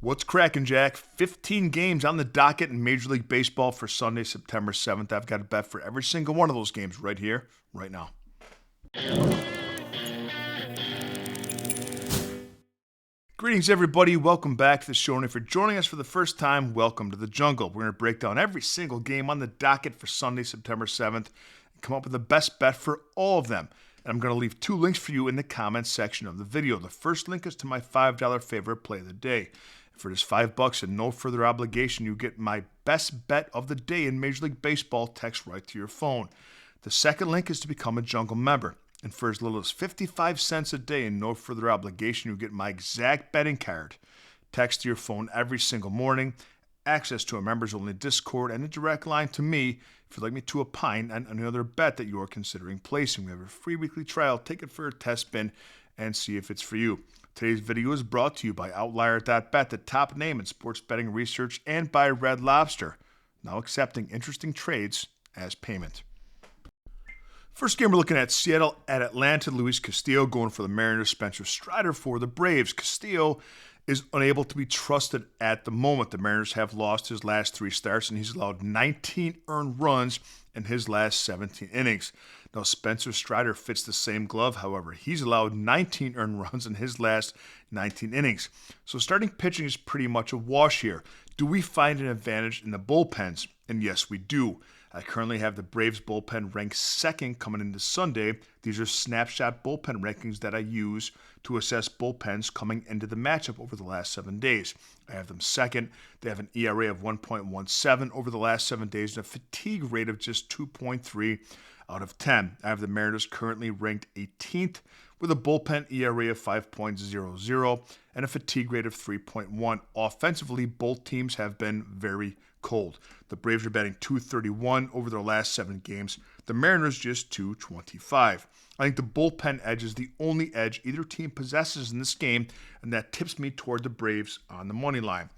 What's cracking, Jack? 15 games on the docket in Major League Baseball for Sunday, September 7th. I've got a bet for every single one of those games right here, right now. Greetings, everybody. Welcome back to the show. And if you're joining us for the first time, welcome to the jungle. We're going to break down every single game on the docket for Sunday, September 7th, and come up with the best bet for all of them. And I'm going to leave two links for you in the comments section of the video. The first link is to my $5 favorite play of the day. For just $5 and no further obligation, you get my best bet of the day in Major League Baseball text right to your phone. The second link is to become a Jungle member. And for as little as 55 cents a day and no further obligation, you get my exact betting card. Text to your phone every single morning, access to a members-only Discord, and a direct line to me if you'd like me to opine on any other bet that you are considering placing. We have a free weekly trial. Take it for a test spin and see if it's for you. Today's video is brought to you by Outlier.bet, the top name in sports betting research, and by Red Lobster, now accepting interesting trades as payment. First game we're looking at, Seattle at Atlanta. Luis Castillo going for the Mariners, Spencer Strider for the Braves. Castillo is unable to be trusted at the moment. The Mariners have lost his last 3 starts, and he's allowed 19 earned runs in his last 17 innings. Now, Spencer Strider fits the same glove. However, he's allowed 19 earned runs in his last 19 innings. So starting pitching is pretty much a wash here. Do we find an advantage in the bullpens? And yes, we do. I currently have the Braves bullpen ranked second coming into Sunday. These are snapshot bullpen rankings that I use to assess bullpens coming into the matchup over the last 7 days. I have them second. They have an ERA of 1.17 over the last 7 days and a fatigue rate of just 2.3 out of 10. I have the Mariners currently ranked 18th with a bullpen ERA of 5.00 and a fatigue rate of 3.1. Offensively, both teams have been very cold. The Braves are batting .231 over their last 7 games. The Mariners just .225. I think the bullpen edge is the only edge either team possesses in this game, and that tips me toward the Braves on the money line.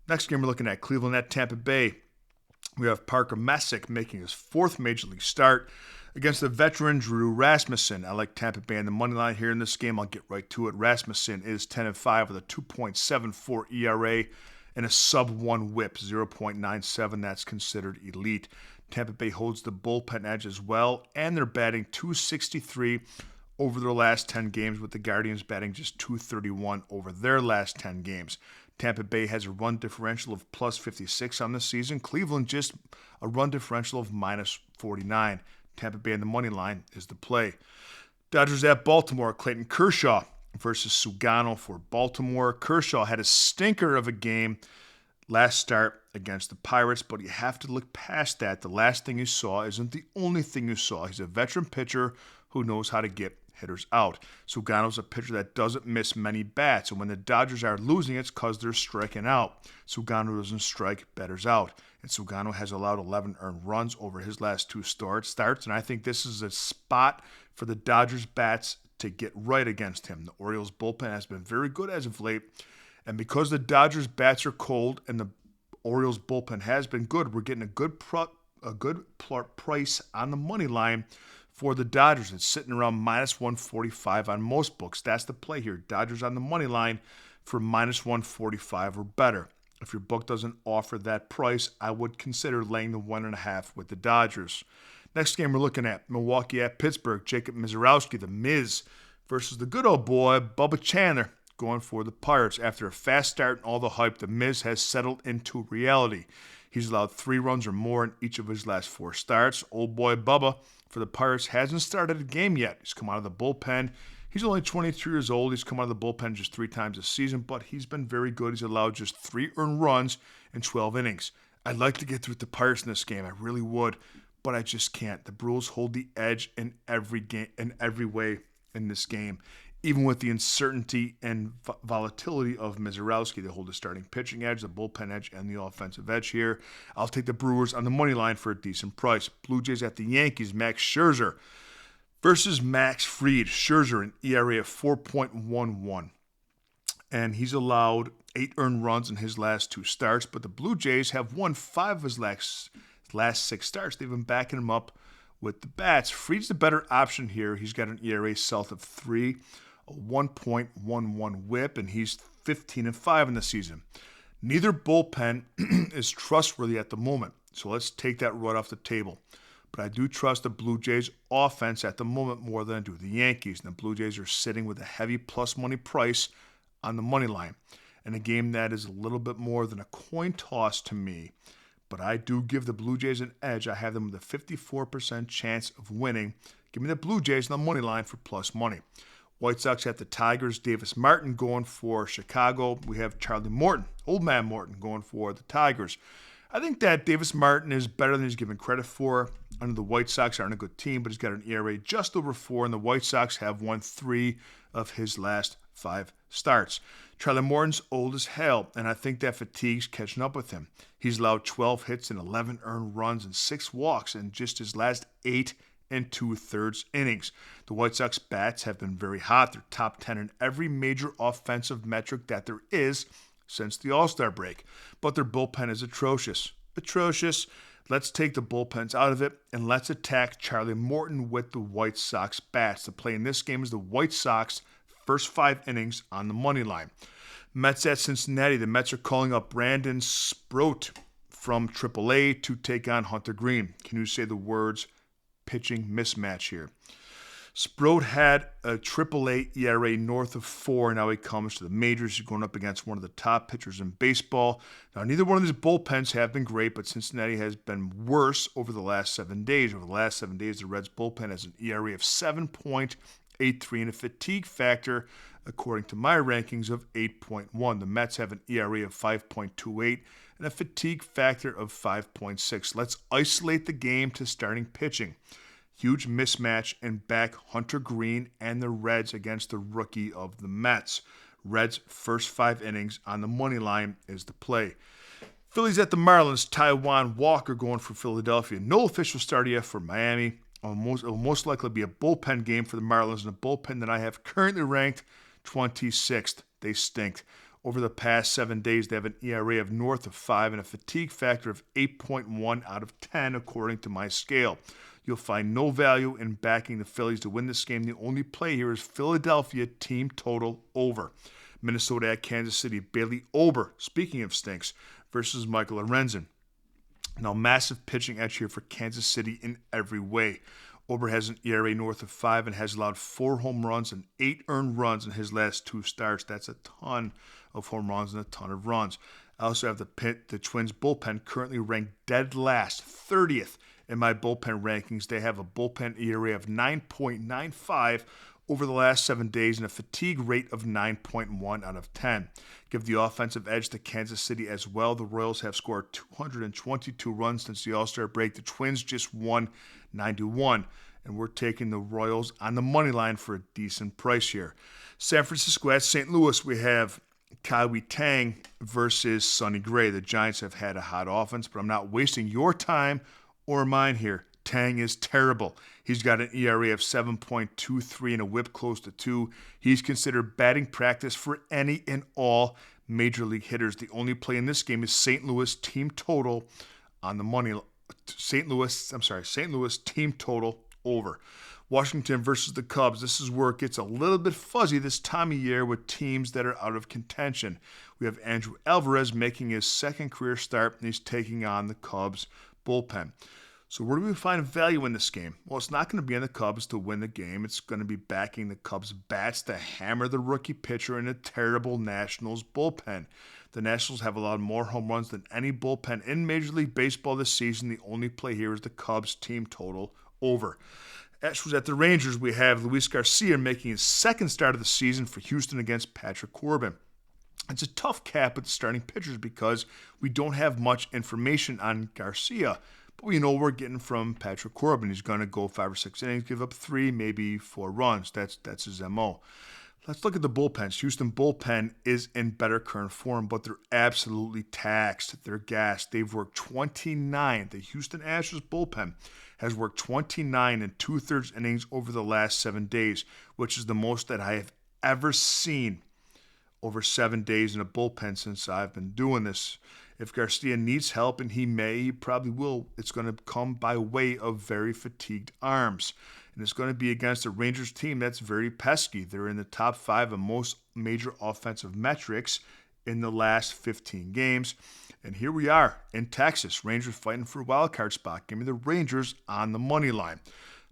Next game we're looking at, Cleveland at Tampa Bay. We have Parker Messick making his 4th Major League start against the veteran Drew Rasmussen. I like Tampa Bay on the money line here in this game. I'll get right to it. Rasmussen is 10-5 with a 2.74 ERA and a sub-1 whip, 0.97. That's considered elite. Tampa Bay holds the bullpen edge as well, and they're batting .263 over their last 10 games, with the Guardians batting just .231 over their last 10 games. Tampa Bay has a run differential of plus 56 on the season. Cleveland just a run differential of minus 49. Tampa Bay on the money line is the play. Dodgers at Baltimore. Clayton Kershaw versus Sugano for Baltimore. Kershaw had a stinker of a game last start against the Pirates, but you have to look past that. The last thing you saw isn't the only thing you saw. He's a veteran pitcher who knows how to get hitters out. Sugano's a pitcher that doesn't miss many bats, and when the Dodgers are losing, it's because they're striking out. Sugano doesn't strike batters out, and Sugano has allowed 11 earned runs over his last 2 starts, and I think this is a spot for the Dodgers bats to get right against him. The Orioles bullpen has been very good as of late, and because the Dodgers bats are cold and the Orioles bullpen has been good, we're getting a good price on the money line for the Dodgers. It's sitting around minus 145 on most books. That's the play here. Dodgers on the money line for minus 145 or better. If your book doesn't offer that price, I would consider laying the 1.5 with the Dodgers. Next game we're looking at, Milwaukee at Pittsburgh. Jacob Misiorowski, the Miz, versus the good old boy, Bubba Chandler, going for the Pirates. After a fast start and all the hype, the Miz has settled into reality. He's allowed 3 runs or more in each of his last 4 starts. Old boy Bubba for the Pirates hasn't started a game yet. He's come out of the bullpen. He's only 23 years old. He's come out of the bullpen just 3 times this season, but he's been very good. He's allowed just 3 earned runs in 12 innings. I'd like to get through the Pirates in this game. I really would, but I just can't. The Brewers hold the edge in every game, in every way in this game. Even with the uncertainty and volatility of Misiorowski, they hold the starting pitching edge, the bullpen edge, and the offensive edge here. I'll take the Brewers on the money line for a decent price. Blue Jays at the Yankees, Max Scherzer versus Max Fried. Scherzer, an ERA of 4.11. And he's allowed 8 earned runs in his last 2 starts, but the Blue Jays have won 5 of his last 6 starts. They've been backing him up with the bats. Fried's the better option here. He's got an ERA south of 3. a 1.11 whip, and he's 15-5 in the season. Neither bullpen is trustworthy at the moment, so let's take that right off the table. But I do trust the Blue Jays offense at the moment more than I do the Yankees. And the Blue Jays are sitting with a heavy plus money price on the money line. In a game that is a little bit more than a coin toss to me. But I do give the Blue Jays an edge. I have them with a 54% chance of winning. Give me the Blue Jays on the money line for plus money. White Sox at the Tigers. Davis Martin going for Chicago. We have Charlie Morton, Old Man Morton, going for the Tigers. I think that Davis Martin is better than he's given credit for. I know the White Sox aren't a good team, but he's got an ERA just over 4, and the White Sox have won 3 of his last 5 starts. Charlie Morton's old as hell, and I think that fatigue's catching up with him. He's allowed 12 hits and 11 earned runs and 6 walks in just his last 8 and 2/3 innings. The White Sox bats have been very hot. They're top 10 in every major offensive metric that there is since the All-Star break. But their bullpen is atrocious. Atrocious. Let's take the bullpens out of it, and let's attack Charlie Morton with the White Sox bats. The play in this game is the White Sox first 5 innings on the money line. Mets at Cincinnati. The Mets are calling up Brandon Sproat from AAA to take on Hunter Green. Can you say the words pitching mismatch here? Sproat had a AAA ERA north of 4. Now he comes to the majors. He's going up against one of the top pitchers in baseball. Now, neither one of these bullpens have been great, but Cincinnati has been worse over the last 7 days. Over the last 7 days, the Reds bullpen has an ERA of 7.83 and a fatigue factor, according to my rankings, of 8.1. The Mets have an ERA of 5.28 and a fatigue factor of 5.6. Let's isolate the game to starting pitching. Huge mismatch and back Hunter Green and the Reds against the rookie of the Mets. Reds' first 5 innings on the money line is the play. Phillies at the Marlins. Taijuan Walker going for Philadelphia. No official start yet for Miami. It will most likely be a bullpen game for the Marlins, and a bullpen that I have currently ranked 26th. They stink. Over the past 7 days, they have an ERA of north of 5 and a fatigue factor of 8.1 out of 10, according to my scale. You'll find no value in backing the Phillies to win this game. The only play here is Philadelphia team total over. Minnesota at Kansas City. Bailey Ober, speaking of stinks, versus Michael Lorenzen. Now, massive pitching edge here for Kansas City in every way. Ober has an ERA north of 5 and has allowed 4 home runs and 8 earned runs in his last 2 starts. That's a ton of home runs and a ton of runs. I also have the Twins bullpen currently ranked dead last, 30th in my bullpen rankings. They have a bullpen ERA of 9.95 over the last 7 days and a fatigue rate of 9.1 out of 10. Give the offensive edge to Kansas City as well. The Royals have scored 222 runs since the All-Star break. The Twins just won 91, and we're taking the Royals on the money line for a decent price here. San Francisco at St. Louis, we have Kaiwi Tang versus Sonny Gray. The Giants have had a hot offense, but I'm not wasting your time or mine here. Tang is terrible. He's got an ERA of 7.23 and a whip close to 2. He's considered batting practice for any and all major league hitters. The only play in this game is St. Louis team total on the money. St. Louis team total over. Washington versus the Cubs. This is where it gets a little bit fuzzy this time of year with teams that are out of contention. We have Andrew Alvarez making his second career start, and he's taking on the Cubs bullpen. So where do we find value in this game? Well, it's not going to be on the Cubs to win the game. It's going to be backing the Cubs bats to hammer the rookie pitcher in a terrible Nationals bullpen. The Nationals have allowed more home runs than any bullpen in Major League Baseball this season. The only play here is the Cubs team total over. Astros at the Rangers, we have Luis Garcia making his second start of the season for Houston against Patrick Corbin. It's a tough cap with the starting pitchers because we don't have much information on Garcia. But we know we're getting from Patrick Corbin. He's going to go 5 or 6 innings, give up 3, maybe 4 runs. That's his MO. Let's look at the bullpens. Houston bullpen is in better current form, but they're absolutely taxed. They're gassed. They've worked 29. The Houston Astros bullpen has worked 29 and 2/3 innings over the last 7 days, which is the most that I have ever seen over 7 days in a bullpen since I've been doing this. If Garcia needs help, and he probably will, it's going to come by way of very fatigued arms. and it's going to be against a Rangers team that's very pesky. They're in the top 5 of most major offensive metrics in the last 15 games. And here we are in Texas. Rangers fighting for a wild card spot. Give me the Rangers on the money line.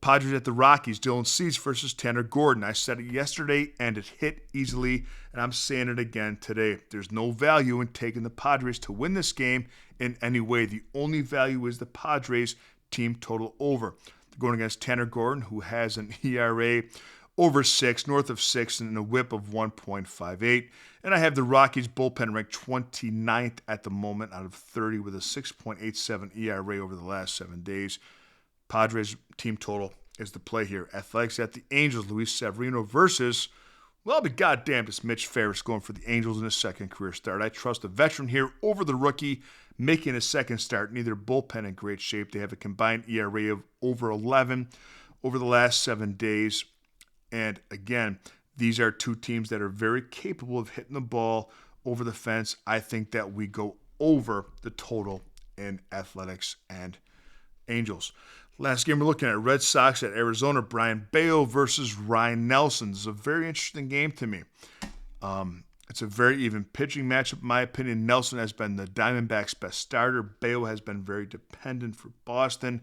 Padres at the Rockies. Dylan Cease versus Tanner Gordon. I said it yesterday, and it hit easily, and I'm saying it again today. There's no value in taking the Padres to win this game in any way. The only value is the Padres team total over. They're going against Tanner Gordon, who has an ERA over 6, north of 6, and a whip of 1.58. And I have the Rockies bullpen ranked 29th at the moment out of 30 with a 6.87 ERA over the last 7 days. Padres team total is the play here. Athletics at the Angels. Luis Severino versus, well, I'll be goddamned, it's Mitch Ferris going for the Angels in his second career start. I trust the veteran here over the rookie making his second start. Neither bullpen in great shape. They have a combined ERA of over 11 over the last 7 days. And again, these are two teams that are very capable of hitting the ball over the fence. I think that we go over the total in Athletics and Angels. Last game we're looking at, Red Sox at Arizona. Brian Bayo versus Ryan Nelson. This is a very interesting game to me. It's a very even pitching matchup, in my opinion. Nelson has been the Diamondbacks' best starter. Bayo has been very dependent for Boston.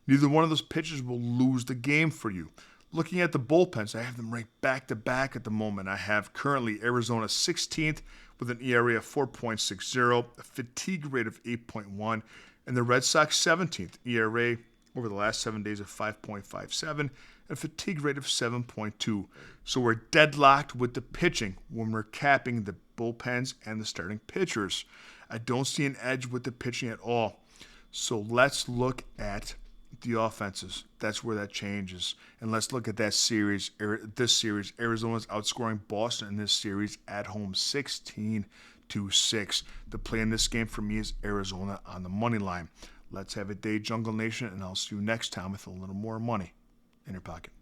Neither one of those pitchers will lose the game for you. Looking at the bullpens, I have them ranked back-to-back at the moment. I have currently Arizona 16th with an ERA of 4.60, a fatigue rate of 8.1, and the Red Sox 17th, ERA over the last 7 days of 5.57, and a fatigue rate of 7.2. So we're deadlocked with the pitching when we're capping the bullpens and the starting pitchers. I don't see an edge with the pitching at all. So let's look at the offenses. That's where that changes. And let's look at that series. This series, Arizona's outscoring Boston in this series at home 16-6. The play in this game for me is Arizona on the money line. Let's have a day, Jungle Nation, and I'll see you next time with a little more money in your pocket.